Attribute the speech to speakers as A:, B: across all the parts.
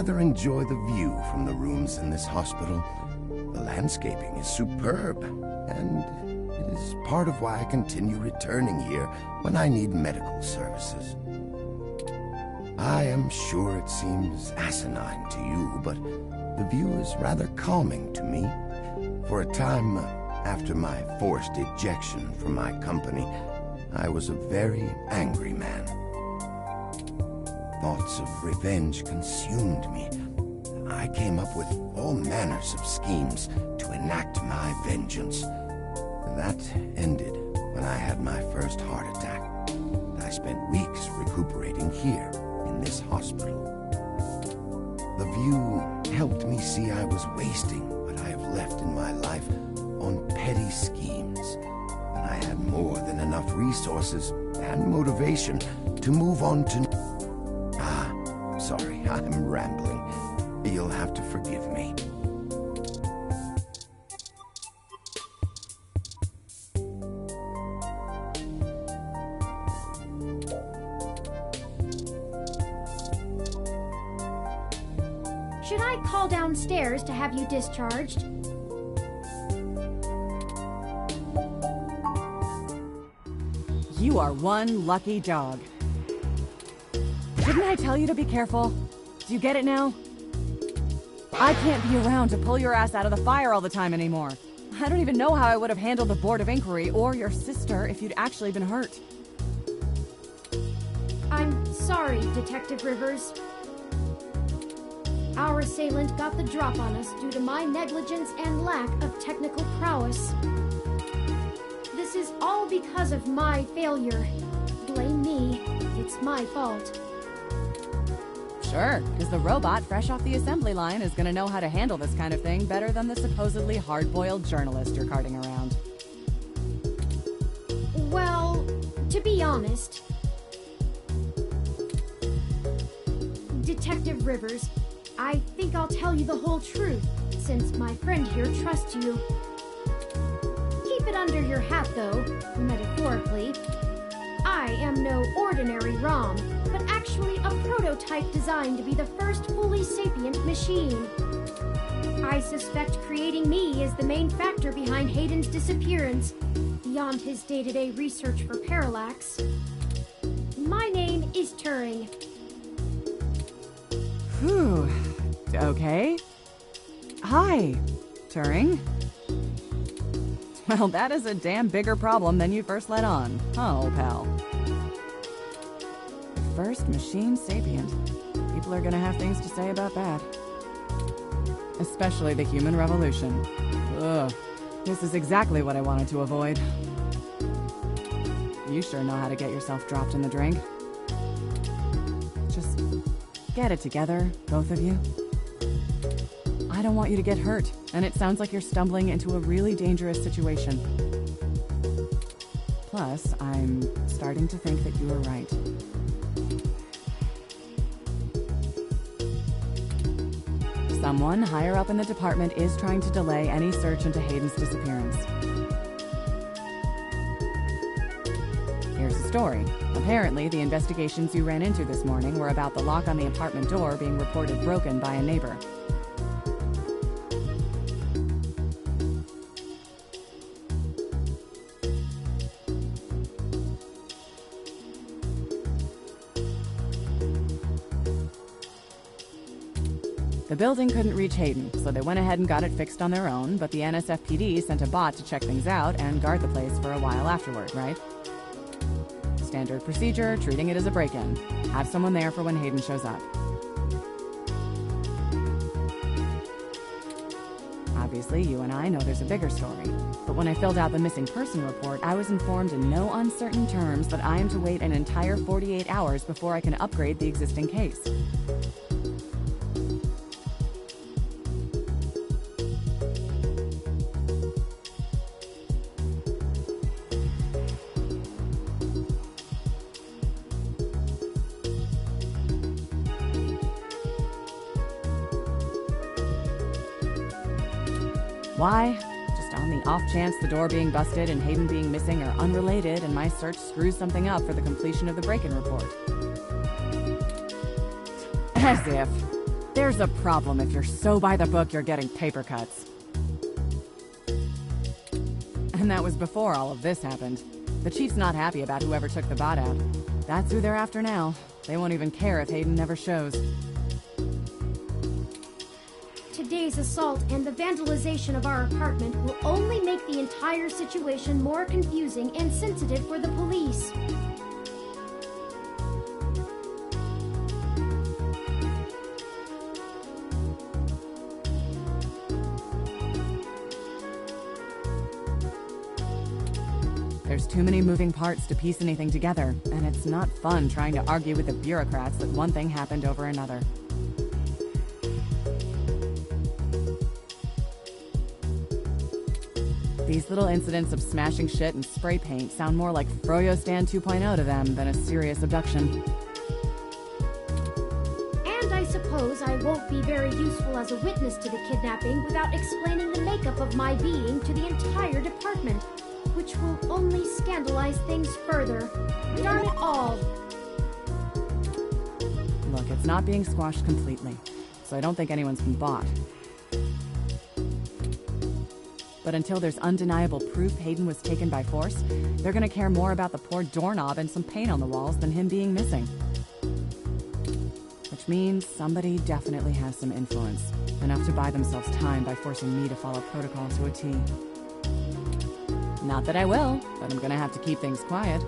A: rather enjoy the view from the rooms in this hospital. The landscaping is superb, and it is part of why I continue returning here when I need medical services. I am sure it seems asinine to you, but the view is rather calming to me. For a time, after my forced ejection from my company, I was a very angry man. Thoughts of revenge consumed me. I came up with all manners of schemes to enact my vengeance. That ended when I had my first heart attack. I spent weeks recuperating here in this hospital. The view helped me see I was wasting what I have left in my life on petty schemes, and I had more than enough resources and motivation to move on to... Sorry, I'm rambling. You'll have to forgive me.
B: Should I call downstairs to have you discharged?
C: You are one lucky dog. Didn't I tell you to be careful? Do you get it now? I can't be around to pull your ass out of the fire all the time anymore. I don't even know how I would have handled the Board of Inquiry or your sister if you'd actually been hurt.
B: I'm sorry, Detective Rivers. Our assailant got the drop on us due to my negligence and lack of technical prowess. This is all because of my failure. Blame me. It's my fault.
C: Sure, because the robot fresh off the assembly line is gonna know how to handle this kind of thing better than the supposedly hard-boiled journalist you're carting around.
B: Well, to be honest, Detective Rivers, I think I'll tell you the whole truth, since my friend here trusts you. Keep it under your hat, though, metaphorically. I am no ordinary ROM, but actually a prototype designed to be the first fully sapient machine. I suspect creating me is the main factor behind Hayden's disappearance, beyond his day-to-day research for parallax. My name is Turing.
C: Whew. Okay. Hi, Turing. Well, that is a damn bigger problem than you first let on, huh, old pal? The first machine sapient. People are gonna have things to say about that. Especially the human revolution. Ugh. This is exactly what I wanted to avoid. You sure know how to get yourself dropped in the drink. Just get it together, both of you. I don't want you to get hurt, and it sounds like you're stumbling into a really dangerous situation. Plus, I'm starting to think that you were right. Someone higher up in the department is trying to delay any search into Hayden's disappearance. Here's the story. Apparently, the investigations you ran into this morning were about the lock on the apartment door being reported broken by a neighbor. The building couldn't reach Hayden, so they went ahead and got it fixed on their own, but the NSFPD sent a bot to check things out and guard the place for a while afterward, right? Standard procedure, treating it as a break-in. Have someone there for when Hayden shows up. Obviously, you and I know there's a bigger story, but when I filled out the missing person report, I was informed in no uncertain terms that I am to wait an entire 48 hours before I can upgrade the existing case. Why? Just on the off chance the door being busted and Hayden being missing are unrelated and my search screws something up for the completion of the break-in report. As if. There's a problem if you're so by the book you're getting paper cuts. And that was before all of this happened. The chief's not happy about whoever took the bot out. That's who they're after now. They won't even care if Hayden never shows.
B: Today's assault and the vandalization of our apartment will only make the entire situation more confusing and sensitive for the police.
C: There's too many moving parts to piece anything together, and it's not fun trying to argue with the bureaucrats that one thing happened over another. These little incidents of smashing shit and spray paint sound more like Froyo Stand 2.0 to them than a serious abduction.
B: And I suppose I won't be very useful as a witness to the kidnapping without explaining the makeup of my being to the entire department, which will only scandalize things further. Darn it all!
C: Look, it's not being squashed completely, so I don't think anyone's been bought. But until there's undeniable proof Hayden was taken by force, they're gonna care more about the poor doorknob and some paint on the walls than him being missing. Which means somebody definitely has some influence, enough to buy themselves time by forcing me to follow protocol to a T. Not that I will, but I'm gonna have to keep things quiet.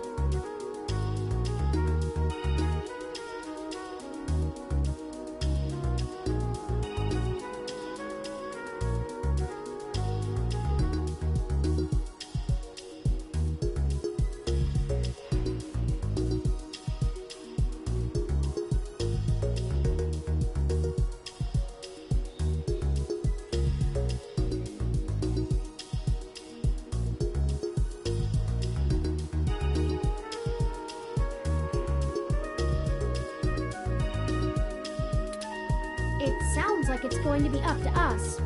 B: It sounds like it's going to be up to us.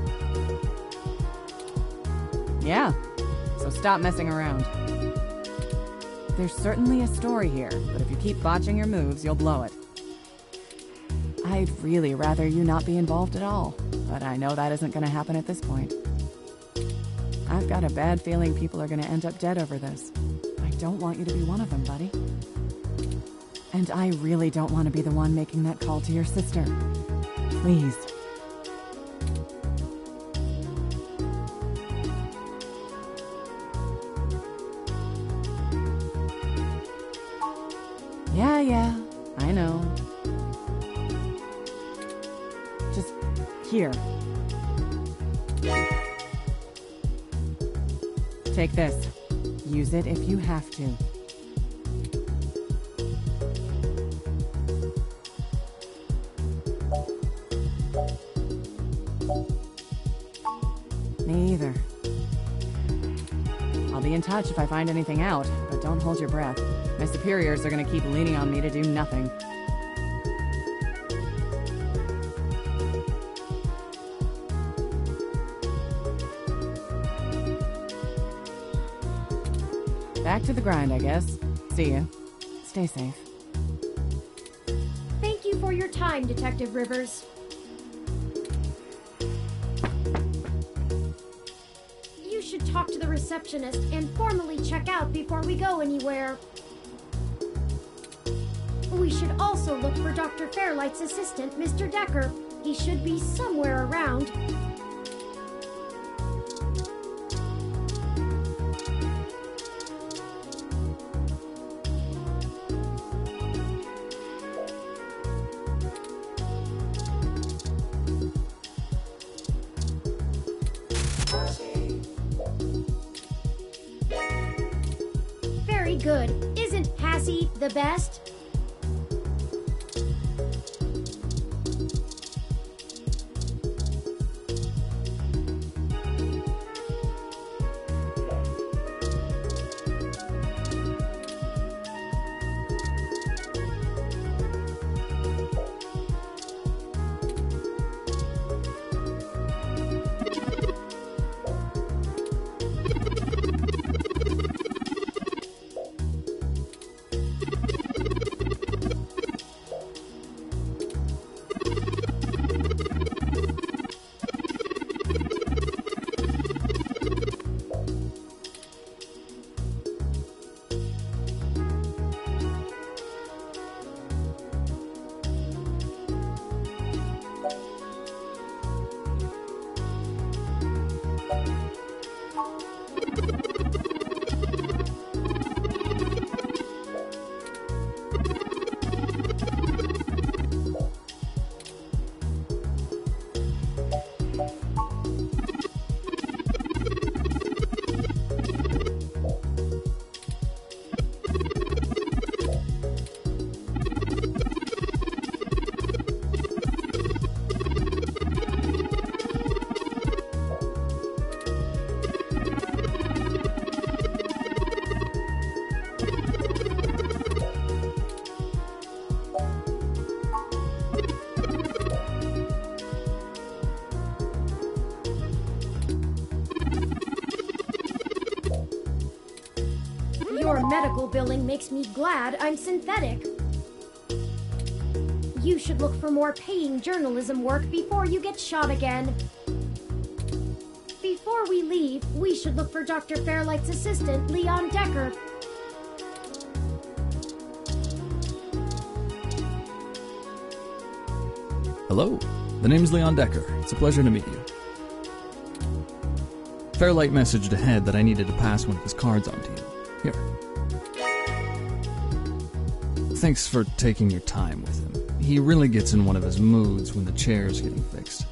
C: Yeah, so stop messing around. There's certainly a story here, but if you keep botching your moves, you'll blow it. I'd really rather you not be involved at all, but I know that isn't gonna happen at this point. I've got a bad feeling people are gonna end up dead over this. I don't want you to be one of them, buddy. And I really don't want to be the one making that call to your sister. Please. Yeah, I know. Just here. Take this. Use it if you have to. Me either. I'll be in touch if I find anything out, but don't hold your breath. My superiors are gonna keep leaning on me to do nothing. Back to the grind, I guess. See you. Stay safe.
B: Thank you for your time, Detective Rivers. You should talk to the receptionist and formally check out before we go anywhere. We should also look for Dr. Fairlight's assistant, Mr. Decker. He should be somewhere around. Very good. Isn't Hassie the best? Your medical billing makes me glad I'm synthetic. You should look for more paying journalism work before you get shot again. Before we leave, we should look for Dr. Fairlight's assistant, Leon Decker.
D: Hello, the name's Leon Decker. It's a pleasure to meet you. Fairlight messaged ahead that I needed to pass one of his cards on to you. Here. Thanks for taking your time with him. He really gets in one of his moods when the chair's getting fixed.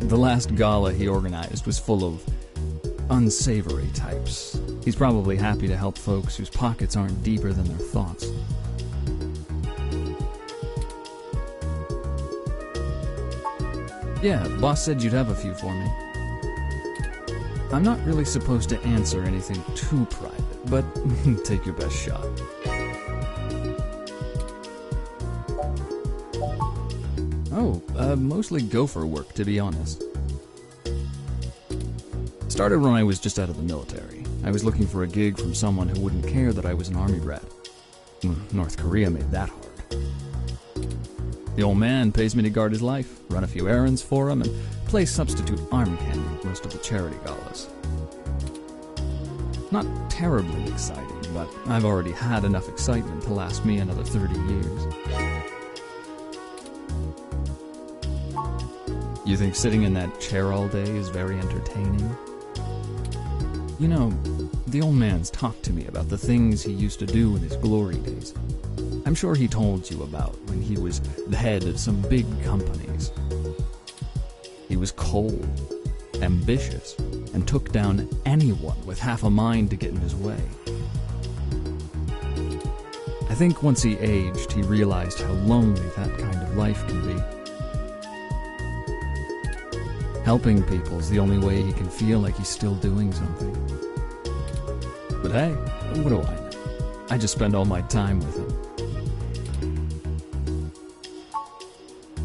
D: The last gala he organized was full of unsavory types. He's probably happy to help folks whose pockets aren't deeper than their thoughts. Yeah, boss said you'd have a few for me. I'm not really supposed to answer anything too private, but take your best shot. Oh, mostly gopher work, to be honest. Started when I was just out of the military. I was looking for a gig from someone who wouldn't care that I was an army brat. North Korea made that hard. The old man pays me to guard his life, run a few errands for him, and play substitute arm candy at most of the charity galas. Not terribly exciting, but I've already had enough excitement to last me another 30 years. You think sitting in that chair all day is very entertaining? You know, the old man's talked to me about the things he used to do in his glory days. I'm sure he told you about when he was the head of some big companies. He was cold, ambitious, and took down anyone with half a mind to get in his way. I think once he aged, he realized how lonely that kind of life can be. Helping people's the only way he can feel like he's still doing something. But hey, what do I know? I just spend all my time with him.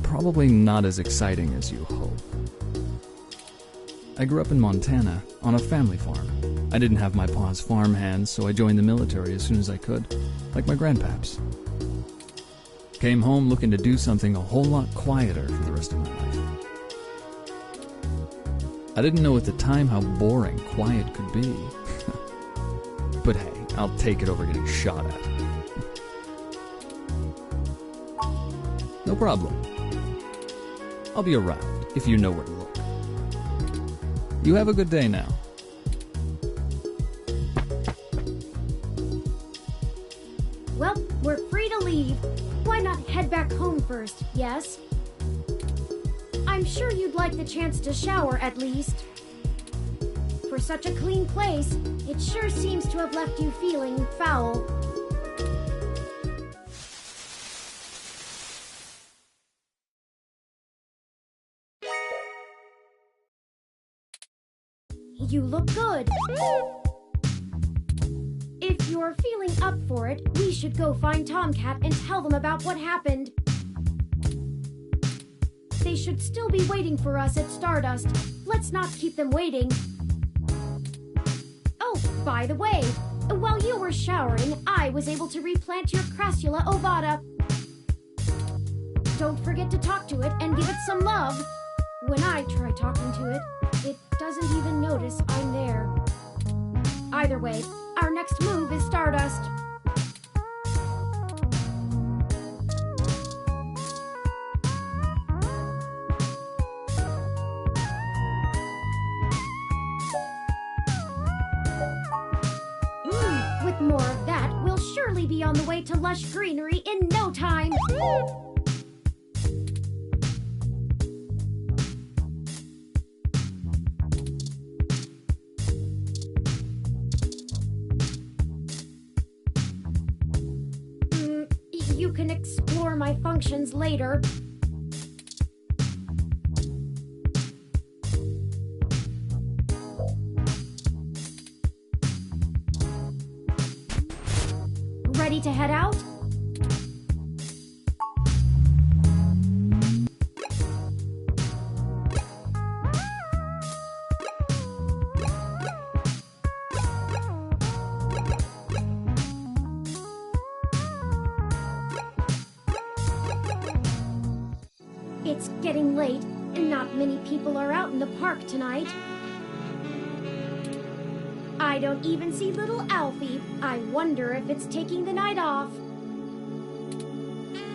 D: Probably not as exciting as you hope. I grew up in Montana, on a family farm. I didn't have my pa's farm hands, so I joined the military as soon as I could, like my grandpaps. Came home looking to do something a whole lot quieter for the rest of my life. I didn't know at the time how boring quiet could be. But hey, I'll take it over getting shot at. No problem. I'll be around if you know where to look. You have a good day now.
B: Well, we're free to leave. Why not head back home first, yes? I'm sure you'd like the chance to shower at least. For such a clean place, it sure seems to have left you feeling foul. You look good. If you're feeling up for it, we should go find Tomcat and tell them about what happened. They should still be waiting for us at Stardust. Let's not keep them waiting. Oh, by the way, while you were showering, I was able to replant your Crassula ovata. Don't forget to talk to it and give it some love. When I try talking to it, it doesn't even notice I'm there. Either way, our next move is Stardust. With more of that, we'll surely be on the way to lush greenery in no time. You can explore my functions later. Ready to head out? It's getting late, and not many people are out in the park tonight. I don't even see little Alfie. I wonder if it's taking the night off.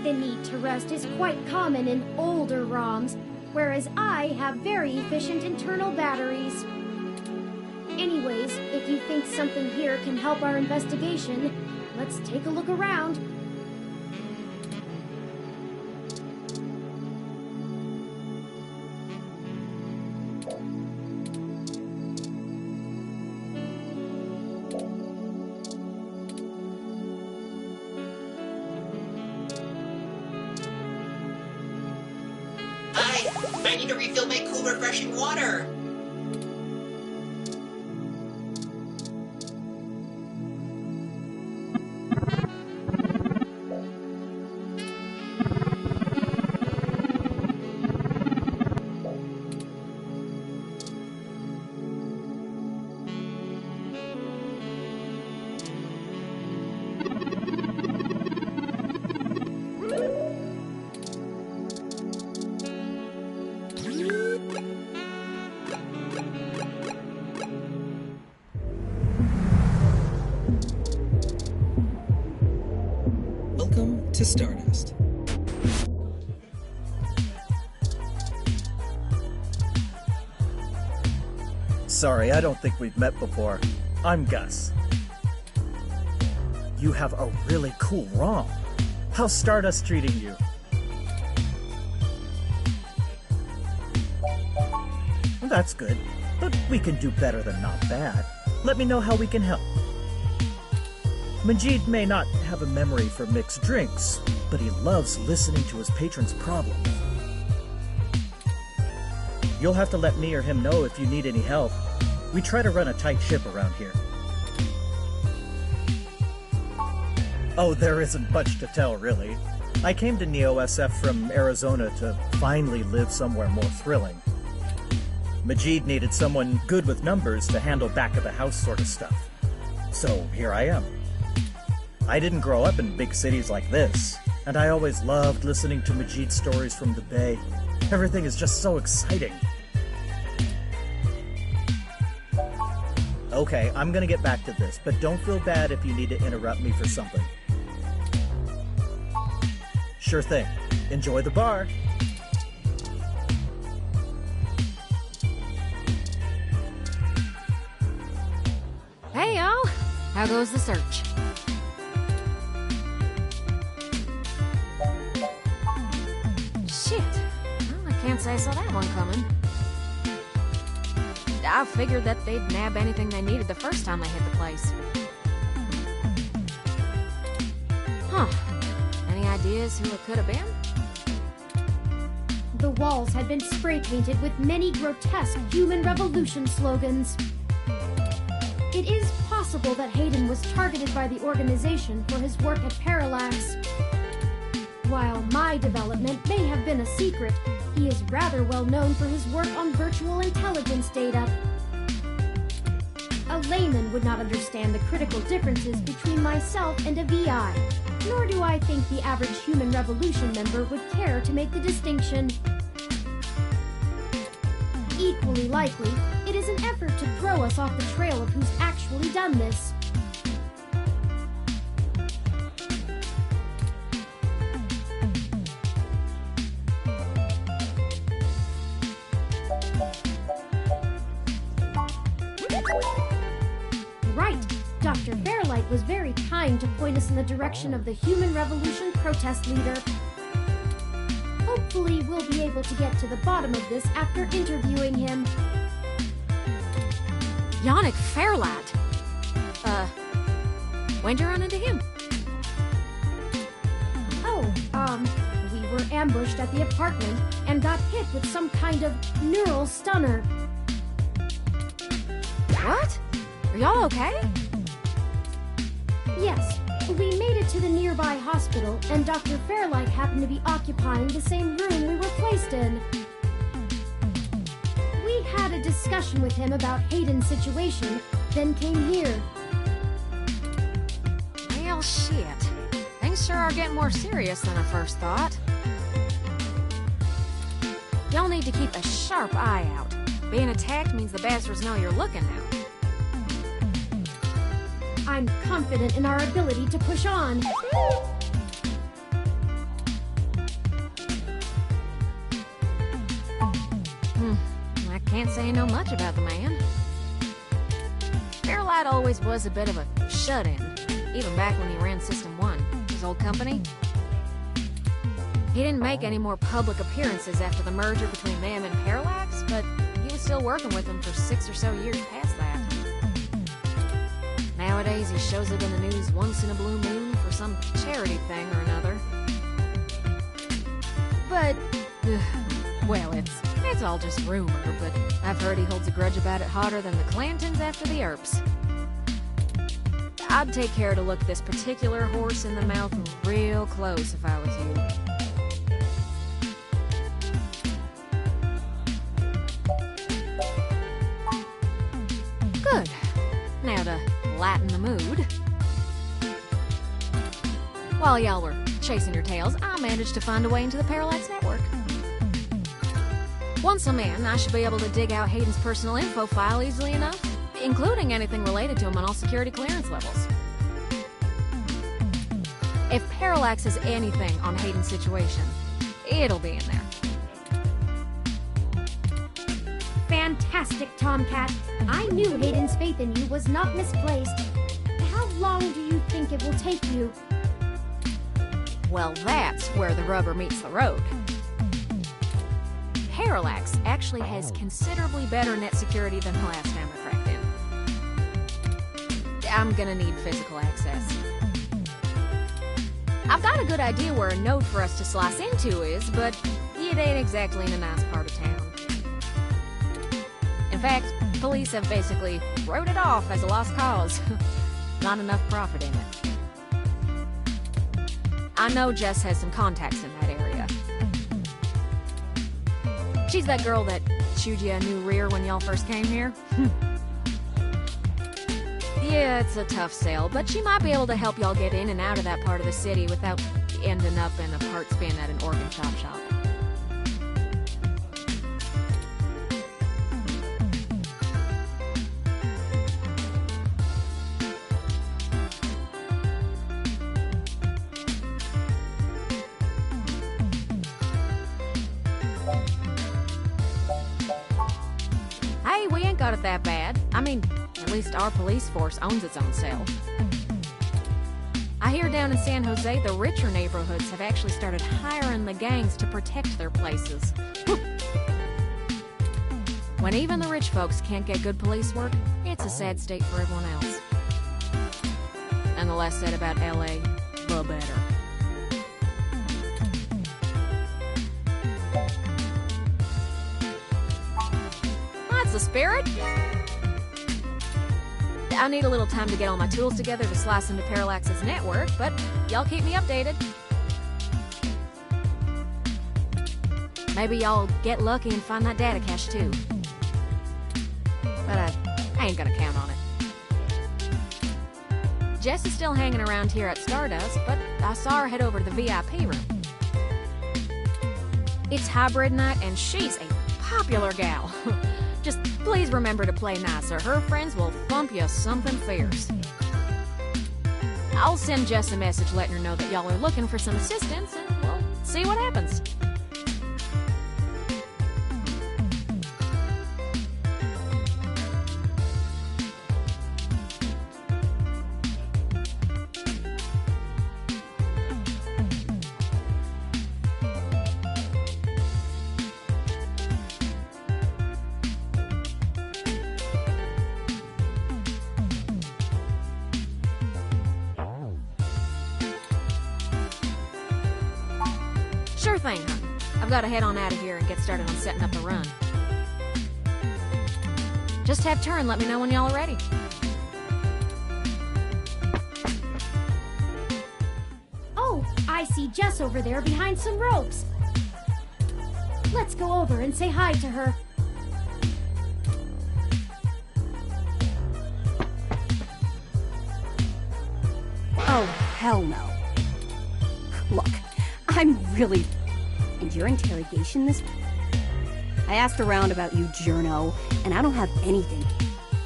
B: The need to rest is quite common in older ROMs, whereas I have very efficient internal batteries. Anyways, if you think something here can help our investigation, let's take a look around.
E: I need to refill my cool, refreshing water.
F: Welcome to Stardust.
G: Sorry, I don't think we've met before. I'm Gus. You have a really cool ROM. How's Stardust treating you? That's good, but we can do better than not bad. Let me know how we can help. Majid may not have a memory for mixed drinks, but he loves listening to his patrons' problems. You'll have to let me or him know if you need any help. We try to run a tight ship around here. Oh, there isn't much to tell, really. I came to NeoSF from Arizona to finally live somewhere more thrilling. Majid needed someone good with numbers to handle back-of-the-house sort of stuff. So here I am. I didn't grow up in big cities like this, and I always loved listening to Majid's stories from the Bay. Everything is just so exciting. Okay, I'm gonna get back to this, but don't feel bad if you need to interrupt me for something. Sure thing. Enjoy the bar.
H: Hey, y'all! How goes the search? Shit! Well, I can't say I saw that one coming. I figured that they'd nab anything they needed the first time they hit the place. Huh. Any ideas who it could have been?
B: The walls had been spray-painted with many grotesque human revolution slogans. It is possible that Hayden was targeted by the organization for his work at Parallax. While my development may have been a secret, he is rather well known for his work on virtual intelligence data. A layman would not understand the critical differences between myself and a VI, nor do I think the average Human Revolution member would care to make the distinction. Equally likely, it is an effort to throw us off the trail of who's actually done this. Right! Dr. Fairlight was very kind to point us in the direction of the Human Revolution protest leader. Hopefully, we'll be able to get to the bottom of this after interviewing him.
H: Yannick Fairlight? When'd you run into him?
B: We were ambushed at the apartment and got hit with some kind of neural stunner.
H: What? Are y'all okay?
B: Yes, we made it to the nearby hospital, and Dr. Fairlight happened to be occupying the same room we were placed in. We had a discussion with him about Hayden's situation, then came here.
H: Well, shit. Things sure are getting more serious than I first thought. Y'all need to keep a sharp eye out. Being attacked means the bastards know you're looking now.
B: I'm confident in our ability to push on.
H: I can't say I know much about the man. Fairlight always was a bit of a shut-in, even back when he ran System 1, his old company. He didn't make any more public appearances after the merger between them and Parallax, but he was still working with them for 6 or so years past that. Nowadays, he shows up in the news once in a blue moon for some charity thing or another. But, well, it's all just rumor, but I've heard he holds a grudge about it hotter than the Clantons after the Earps. I'd take care to look this particular horse in the mouth real close if I was you. Good. Now to lighten the mood. While y'all were chasing your tails, I managed to find a way into the Parallax network. Once I'm in, I should be able to dig out Hayden's personal info file easily enough, including anything related to him on all security clearance levels. If Parallax has anything on Hayden's situation, it'll be in there.
B: Fantastic, Tomcat. I knew Hayden's faith in you was not misplaced. How long do you think it will take you?
H: Well, that's where the rubber meets the road. Parallax actually has considerably better net security than the last time I cracked in. I'm gonna need physical access. I've got a good idea where a node for us to slice into is, but it ain't exactly in a nice part of town. In fact, police have basically wrote it off as a lost cause. Not enough profit in it. I know Jess has some contacts in that area. She's that girl that chewed you a new rear when y'all first came here. Yeah, it's a tough sell, but she might be able to help y'all get in and out of that part of the city without ending up in a parts bin at an organ chop shop. Hey, we ain't got it that bad. I mean, at least our police force owns its own cell. I hear down in San Jose, the richer neighborhoods have actually started hiring the gangs to protect their places. When even the rich folks can't get good police work, it's a sad state for everyone else. And the less said about LA, the better. That's the spirit. I need a little time to get all my tools together to slice into Parallax's network, but y'all keep me updated. Maybe y'all get lucky and find that data cache too. But I ain't gonna count on it. Jess is still hanging around here at Stardust, but I saw her head over to the VIP room. It's hybrid night and she's a popular gal. Just please remember to play nice or her friends will thump you something fierce. I'll send Jess a message letting her know that y'all are looking for some assistance and we'll see what happens. Sure thing, hon. I've got to head on out of here and get started on setting up the run. Just have turn, let me know when y'all are ready.
B: Oh, I see Jess over there behind some ropes. Let's go over and say hi to her.
F: Oh, hell no. Look, I'm really... And your interrogation this... I asked around about you, Journo, and I don't have anything.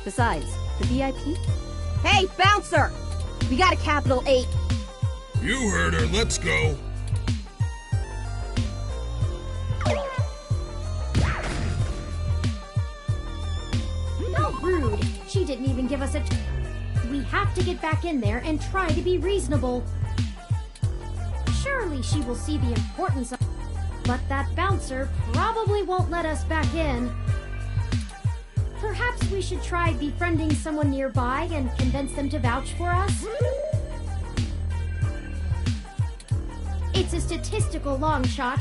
F: Besides, the VIP? Hey, bouncer! We got a capital 8.
I: You heard her. Let's go.
B: How rude. She didn't even give us a... We have to get back in there and try to be reasonable. Surely she will see the importance of... But that bouncer probably won't let us back in. Perhaps we should try befriending someone nearby and convince them to vouch for us? It's a statistical long shot.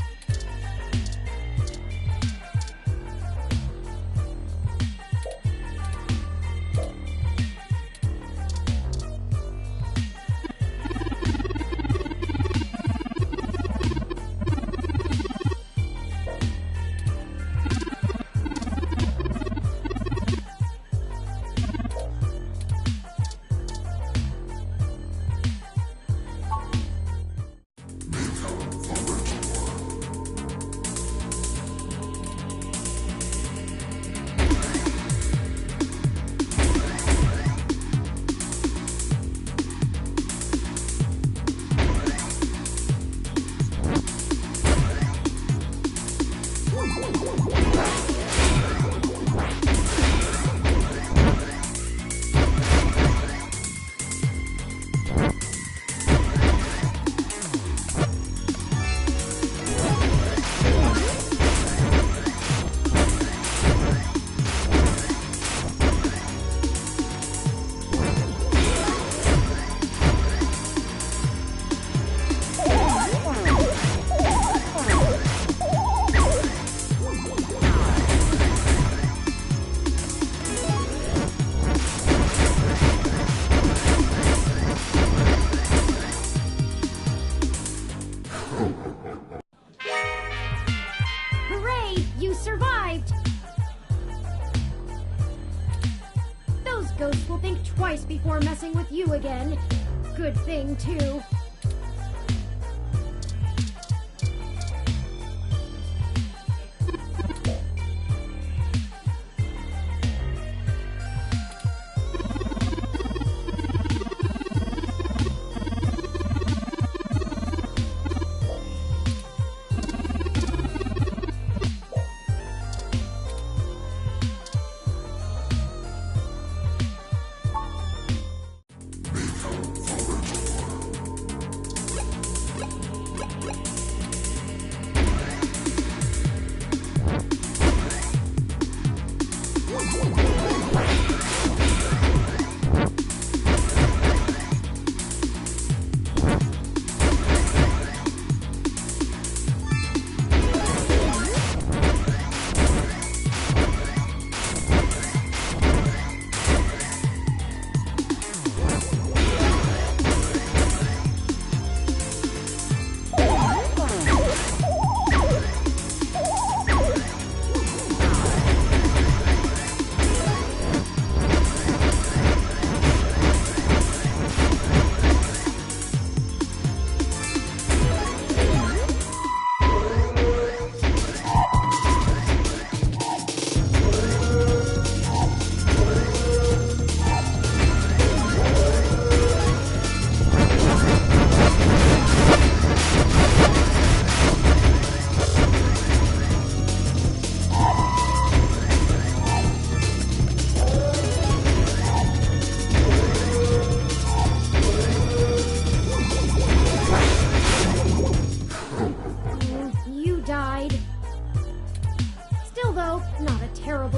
B: Hooray! You survived! Those ghosts will think twice before messing with you again. Good thing, too.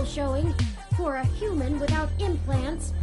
B: Showing for a human without implants.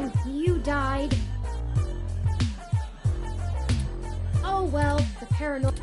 B: time you died. Oh well, the paranoid...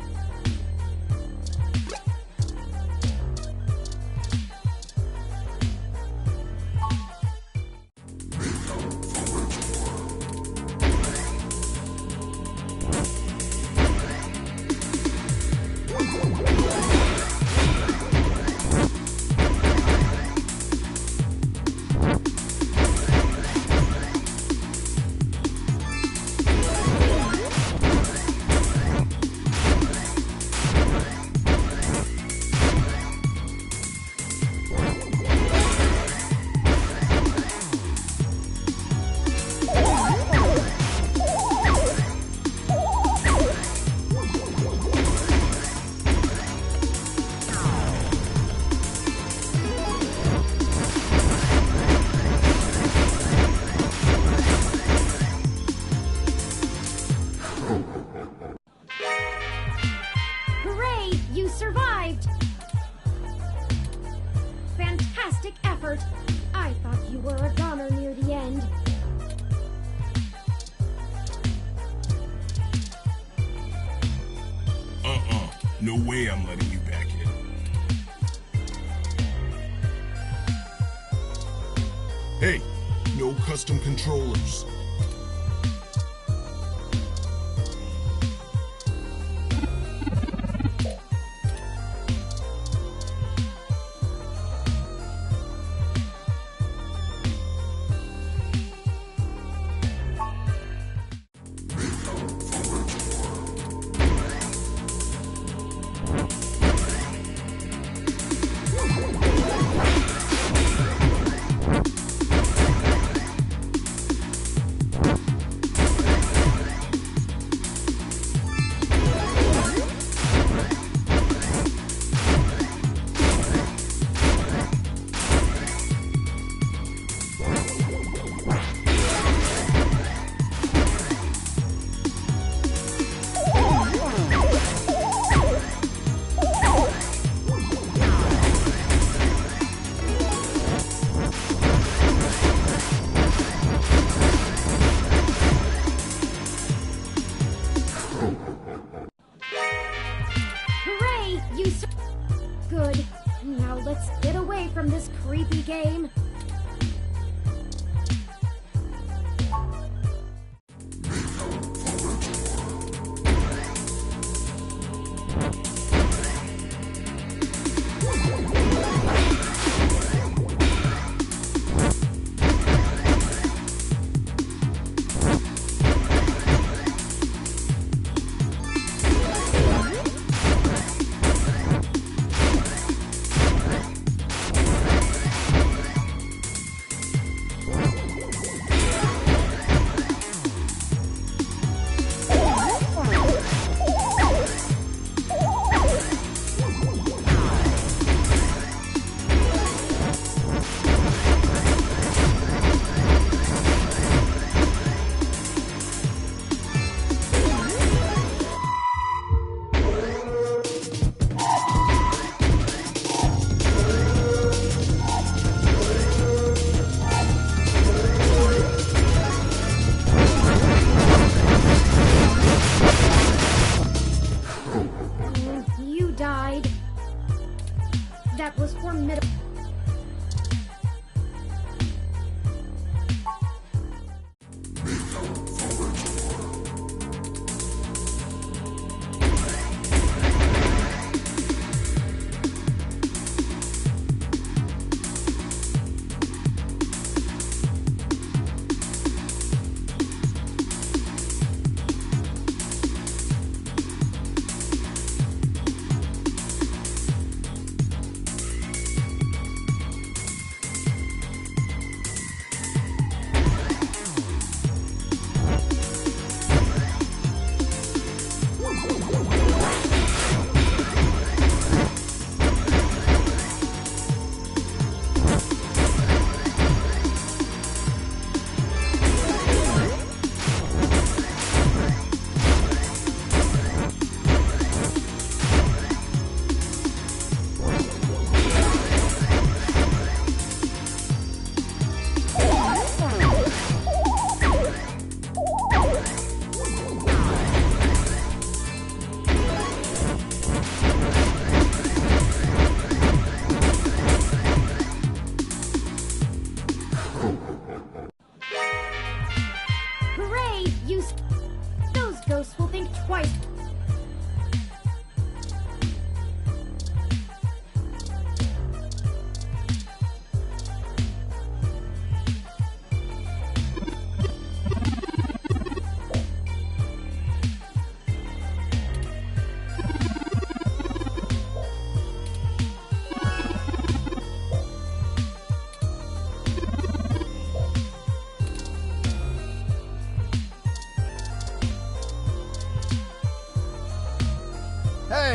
B: Hooray! You survived! Fantastic effort! I thought you were a goner near the end.
I: No way I'm letting you back in. Hey, no custom controllers.
B: Hooray! Good. Now let's get away from this creepy game.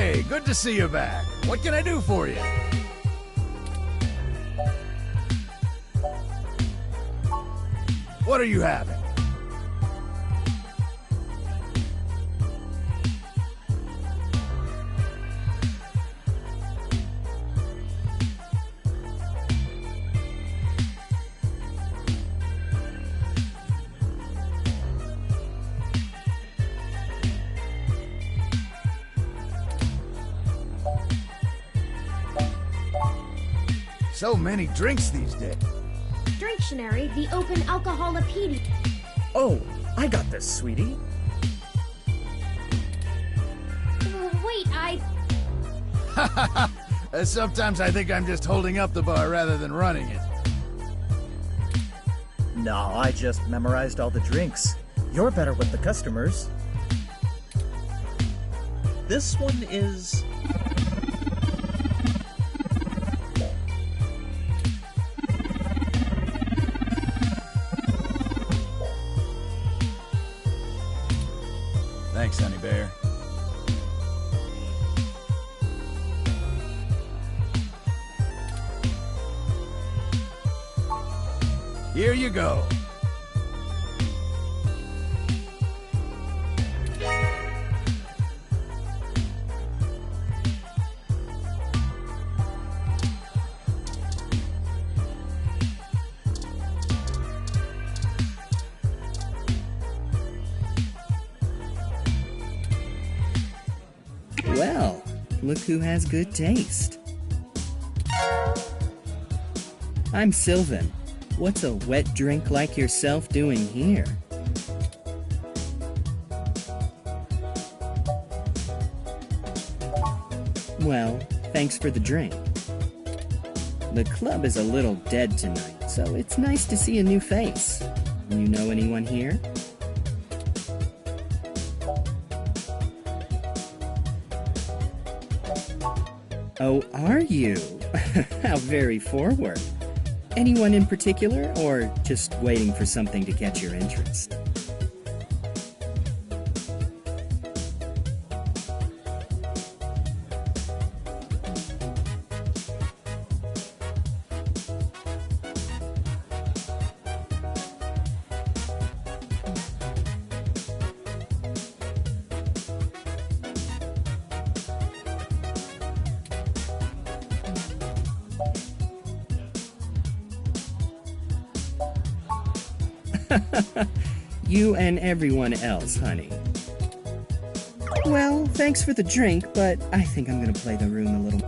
J: Hey, good to see you back. What can I do for you? What are you having? So many drinks these days.
B: Dictionary, the open alcoholopedia.
G: Oh, I got this, sweetie.
B: Wait,
J: Sometimes I think I'm just holding up the bar rather than running it.
G: No, I just memorized all the drinks. You're better with the customers. This one is...
J: Thanks, Honey Bear. Here you go.
K: Well, look who has good taste. I'm Sylvan. What's a wet drink like yourself doing here? Well, thanks for the drink. The club is a little dead tonight, so it's nice to see a new face. You know anyone here? Oh, are you? How very forward. Anyone in particular, or just waiting for something to catch your interest? You and everyone else, honey. Well, thanks for the drink, but I think I'm gonna play the room a little.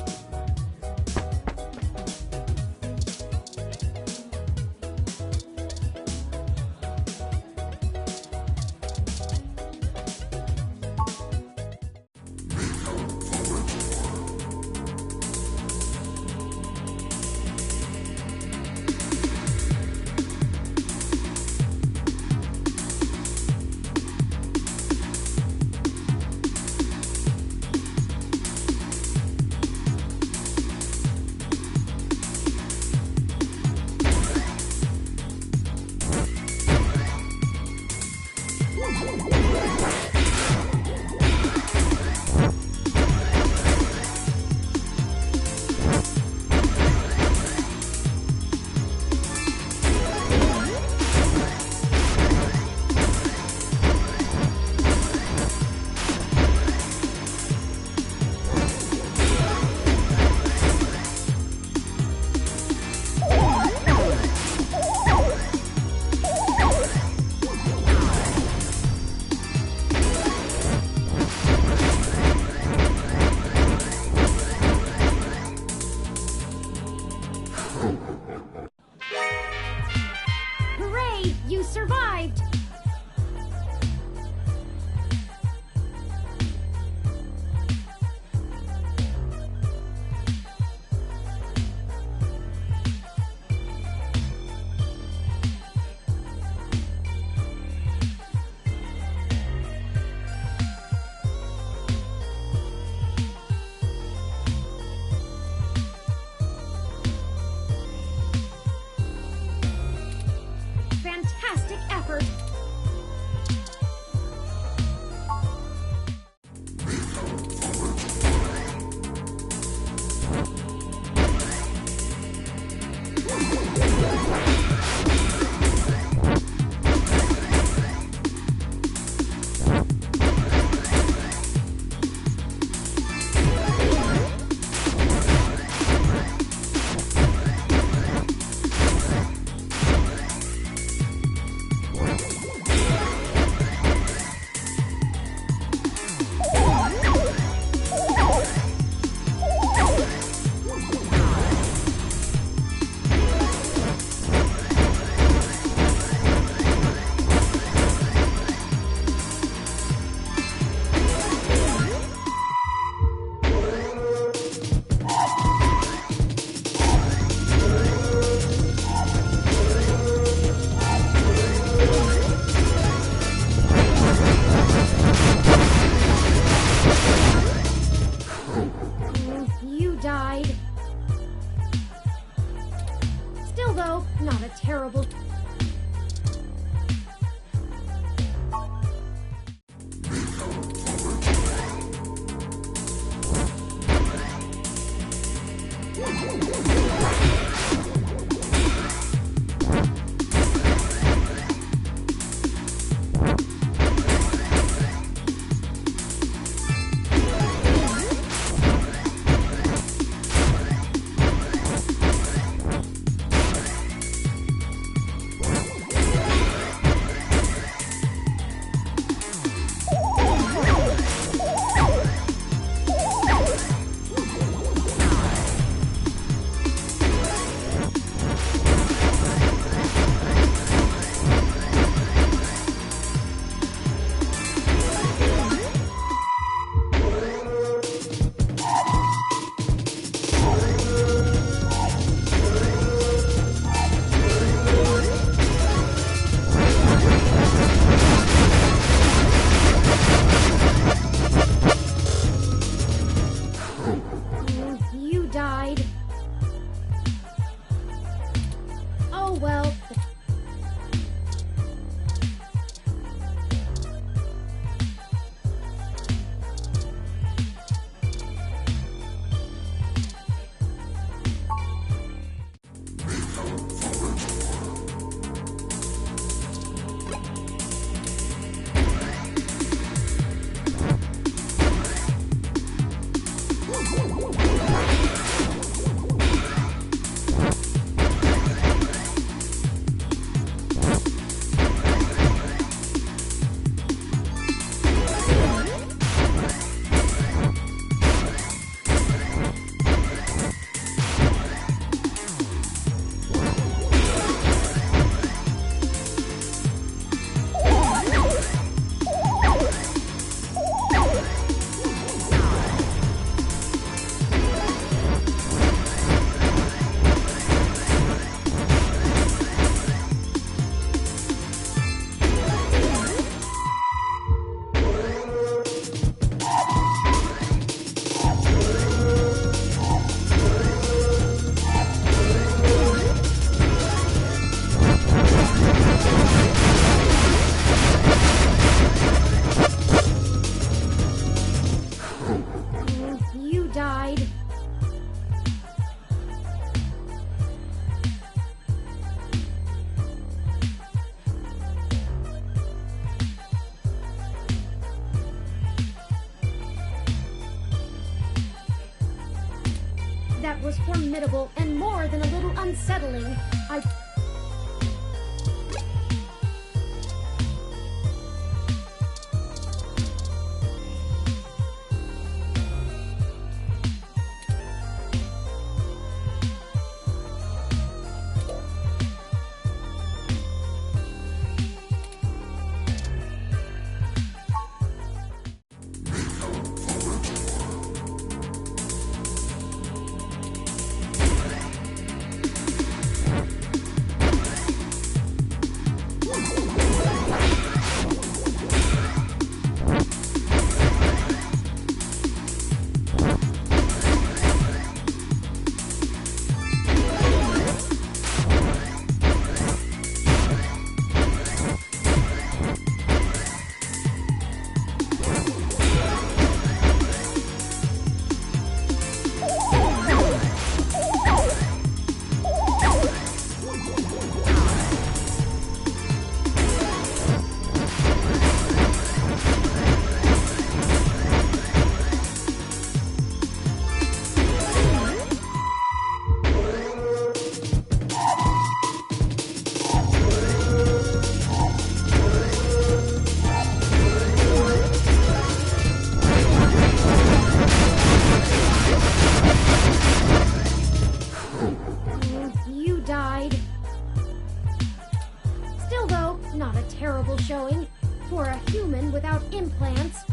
B: That was formidable and more than a little unsettling. Terrible showing for a human without implants.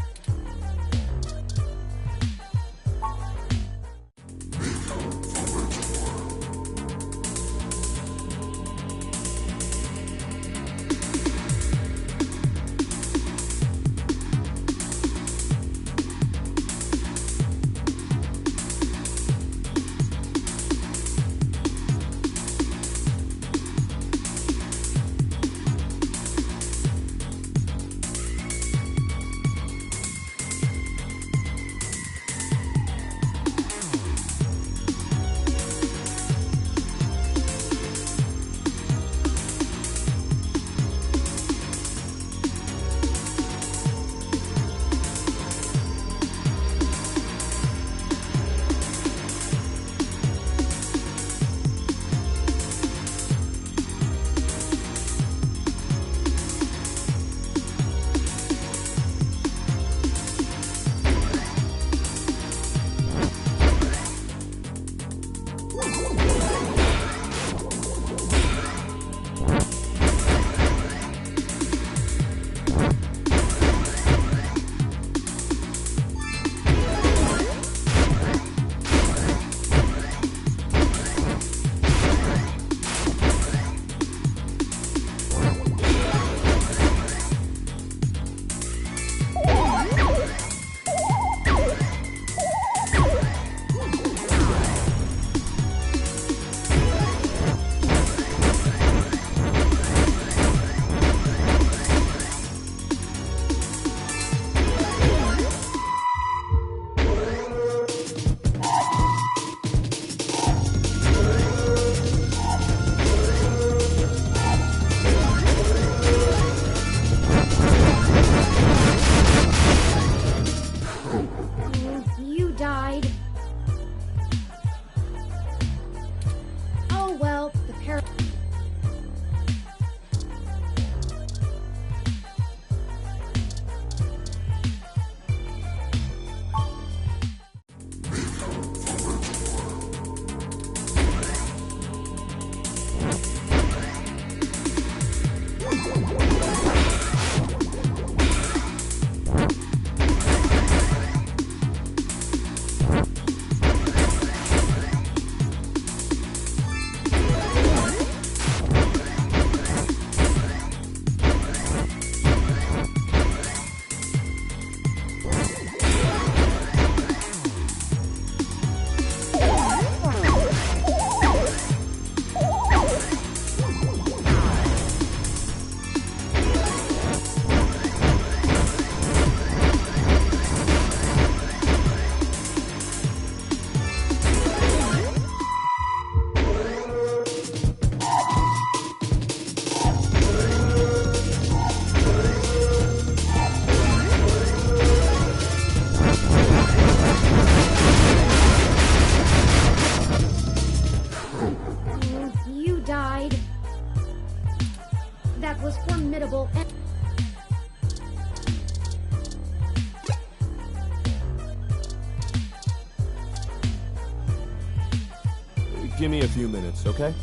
L: give me a few minutes, okay?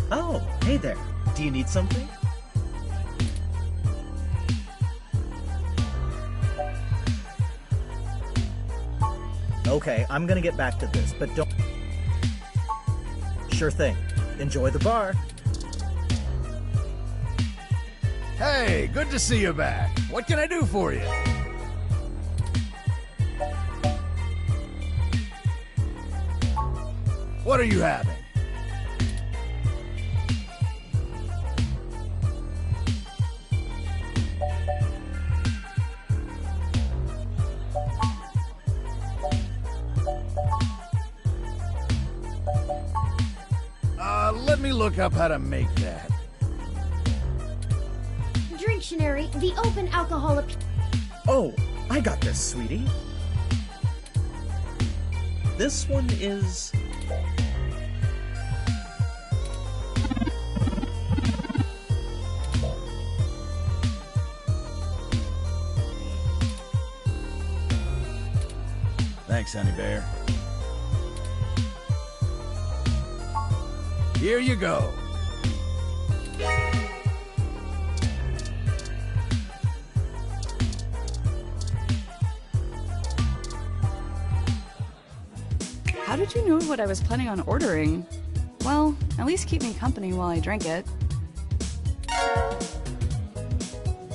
G: Oh, hey there. Do you need something? Okay, I'm gonna get back to this, but don't... Sure thing. Enjoy the bar.
J: Hey, good to see you back. What can I do for you? What are you having? Let me look up how to make that.
B: Dictionary, the open alcohol...
G: Oh, I got this, sweetie. This one is...
J: Thanks, honey bear. Here you go.
M: How did you know what I was planning on ordering? Well, at least keep me company while I drink it.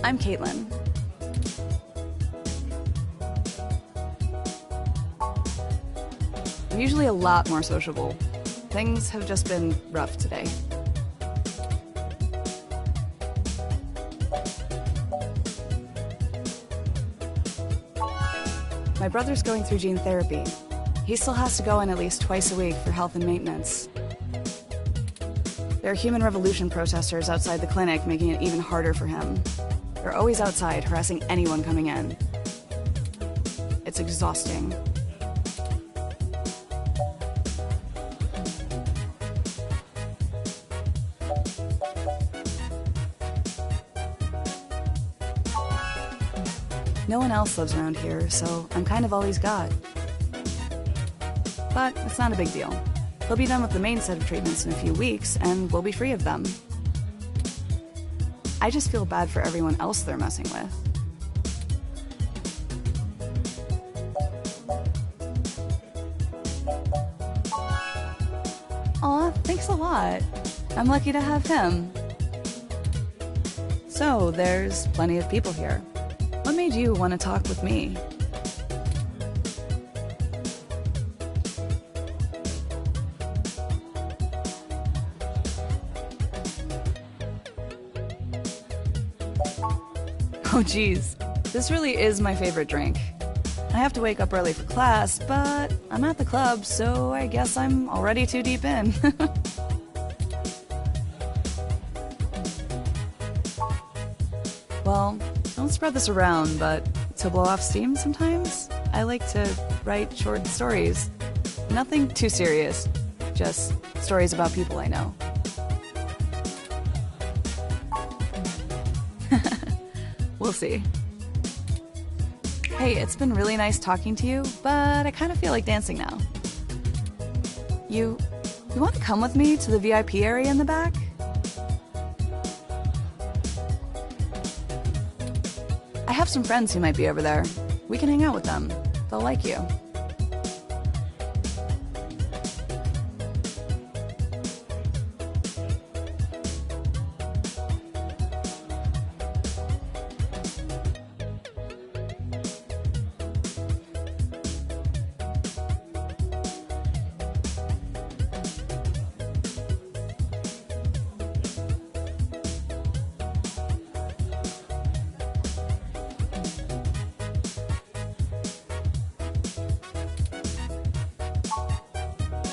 M: I'm Caitlin. I'm usually a lot more sociable. Things have just been rough today. My brother's going through gene therapy. He still has to go in at least twice a week for health and maintenance. There are Human Revolution protesters outside the clinic making it even harder for him. They're always outside harassing anyone coming in. It's exhausting. No one else lives around here, so I'm kind of all he's got. But it's not a big deal. He'll be done with the main set of treatments in a few weeks, and we'll be free of them. I just feel bad for everyone else they're messing with. Aw, thanks a lot. I'm lucky to have him. So, there's plenty of people here. What made you want to talk with me? Oh geez, this really is my favorite drink. I have to wake up early for class, but I'm at the club, so I guess I'm already too deep in. Well, don't spread this around, but to blow off steam sometimes, I like to write short stories. Nothing too serious, just stories about people I know. We'll see. Hey, it's been really nice talking to you, but I kind of feel like dancing now. You want to come with me to the VIP area in the back? I have some friends who might be over there. We can hang out with them. They'll like you.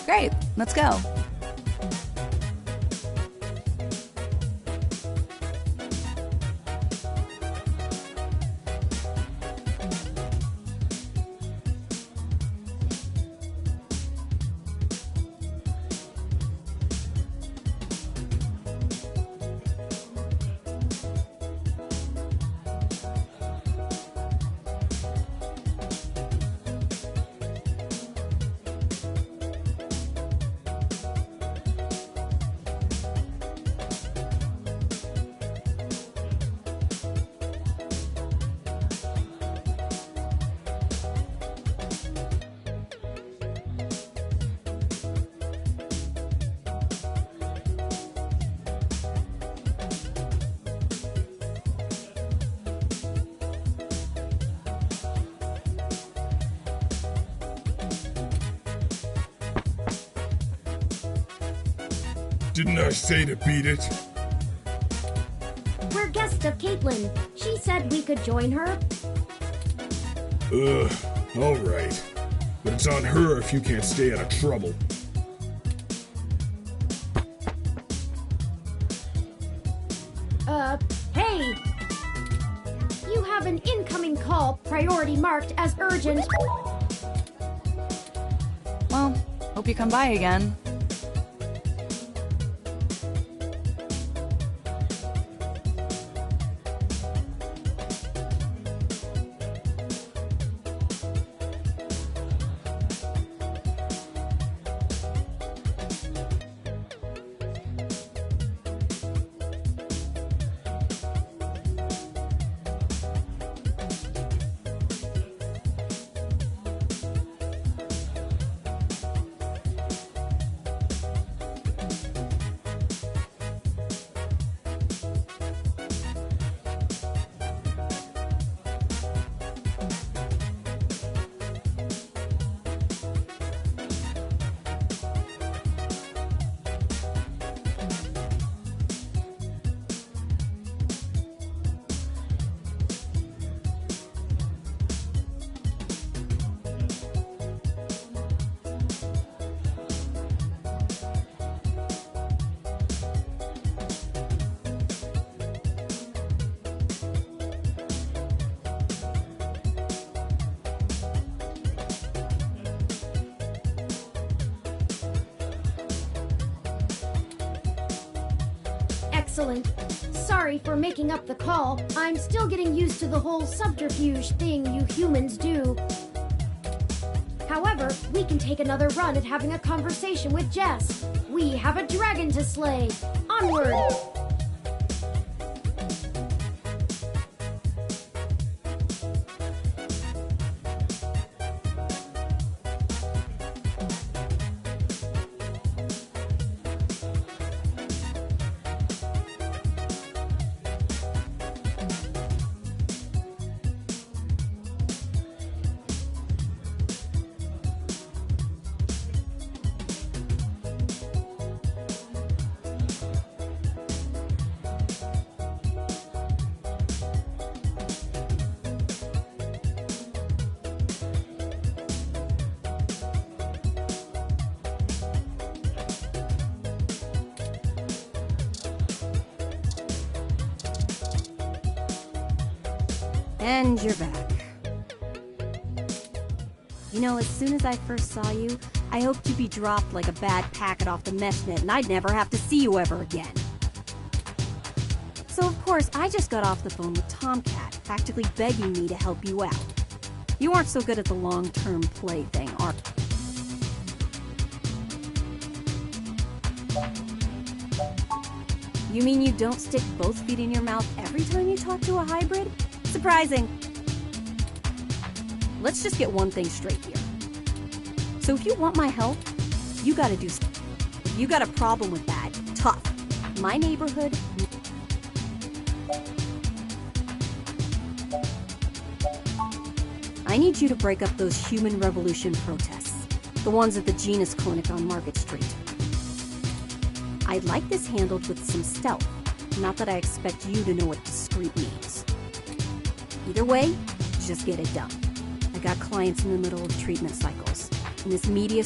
M: Great, let's go.
I: Didn't I say to beat it?
B: We're guests of Caitlin. She said we could join her.
I: Ugh, alright. But it's on her if you can't stay out of trouble.
B: Hey! You have an incoming call, priority marked as urgent.
M: Well, hope you come by again.
B: Excellent. Sorry for making up the call. I'm still getting used to the whole subterfuge thing you humans do. However, we can take another run at having a conversation with Jess. We have a dragon to slay. Onward!
F: And you're back. You know, as soon as I first saw you, I hoped you'd be dropped like a bad packet off the mesh net and I'd never have to see you ever again. So of course, I just got off the phone with Tomcat, practically begging me to help you out. You aren't so good at the long-term play thing, are you? Mean you don't stick both feet in your mouth every time you talk to a hybrid? Surprising. Let's just get one thing straight here. So if you want my help, you gotta do something. If you got a problem with that, tough. My neighborhood... I need you to break up those Human Revolution protests. The ones at the Genus Clinic on Market Street. I'd like this handled with some stealth. Not that I expect you to know what discreet means. Either way, just get it done. I got clients in the middle of treatment cycles, and this media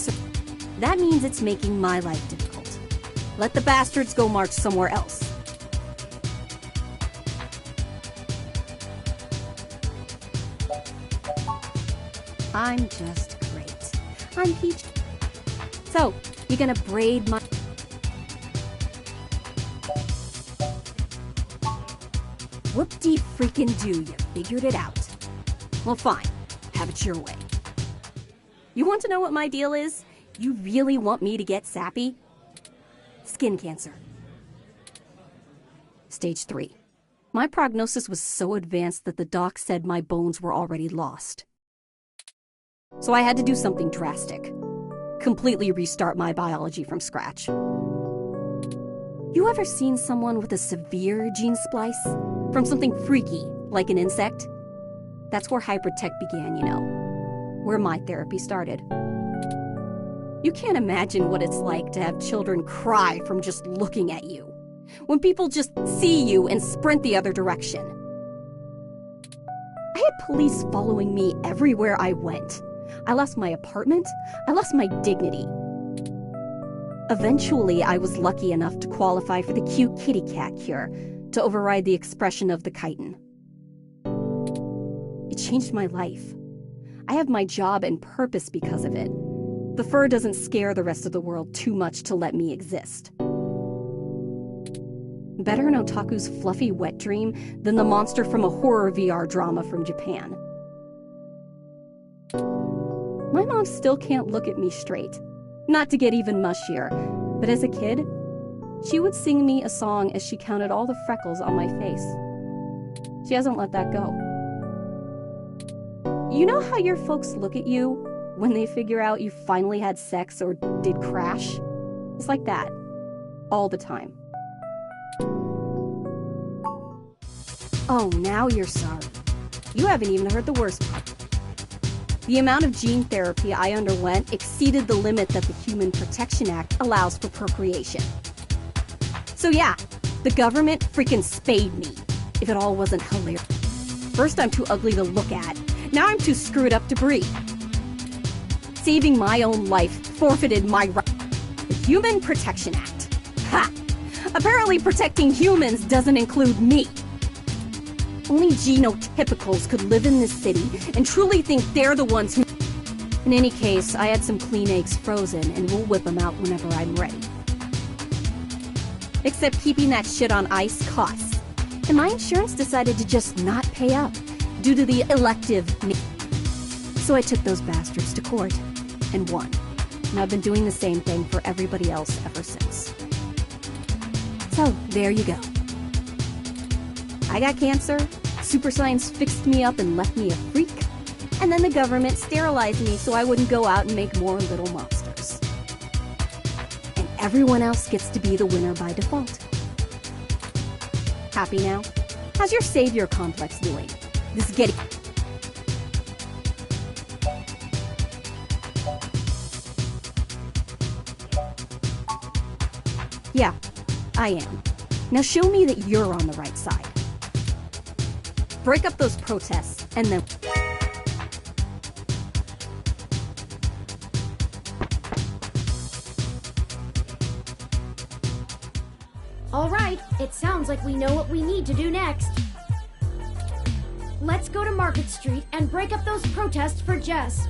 F: that means it's making my life difficult. Let the bastards go march somewhere else. I'm just great. I'm Peach. So, you gonna braid my... Whoop-de-freaking-do, you figured it out. Well, fine. Have it your way. You want to know what my deal is? You really want me to get sappy? Skin cancer. Stage 3. My prognosis was so advanced that the doc said my bones were already lost. So I had to do something drastic. Completely restart my biology from scratch. You ever seen someone with a severe gene splice? From something freaky, like an insect? That's where hybrid tech began, you know. Where my therapy started. You can't imagine what it's like to have children cry from just looking at you, when people just see you and sprint the other direction. I had police following me everywhere I went. I lost my apartment. I lost my dignity. Eventually, I was lucky enough to qualify for the cute kitty cat cure to override the expression of the chitin. It changed my life. I have my job and purpose because of it. The fur doesn't scare the rest of the world too much to let me exist. Better an otaku's fluffy wet dream than the monster from a horror VR drama from Japan. My mom still can't look at me straight. Not to get even mushier, but as a kid, she would sing me a song as she counted all the freckles on my face. She hasn't let that go. You know how your folks look at you when they figure out you finally had sex or did crash? It's like that. All the time. Oh, now you're sorry. You haven't even heard the worst part. The amount of gene therapy I underwent exceeded the limit that the Human Protection Act allows for procreation. So yeah, the government freaking spayed me, if it all wasn't hilarious. First I'm too ugly to look at, now I'm too screwed up to breathe. Saving my own life forfeited my right. The Human Protection Act. Ha! Apparently protecting humans doesn't include me. Only genotypicals could live in this city and truly think they're the ones who... In any case, I had some clean eggs frozen and we'll whip them out whenever I'm ready. Except keeping that shit on ice costs. And my insurance decided to just not pay up due to the elective... So I took those bastards to court and won. And I've been doing the same thing for everybody else ever since. So, there you go. I got cancer, super science fixed me up and left me a freak, and then the government sterilized me so I wouldn't go out and make more little monsters. And everyone else gets to be the winner by default. Happy now? How's your savior complex doing? This is getting... Yeah, I am. Now show me that you're on the right side. Break up those protests, and then...
B: All right, it sounds like we know what we need to do next. Let's go to Market Street and break up those protests for Jess.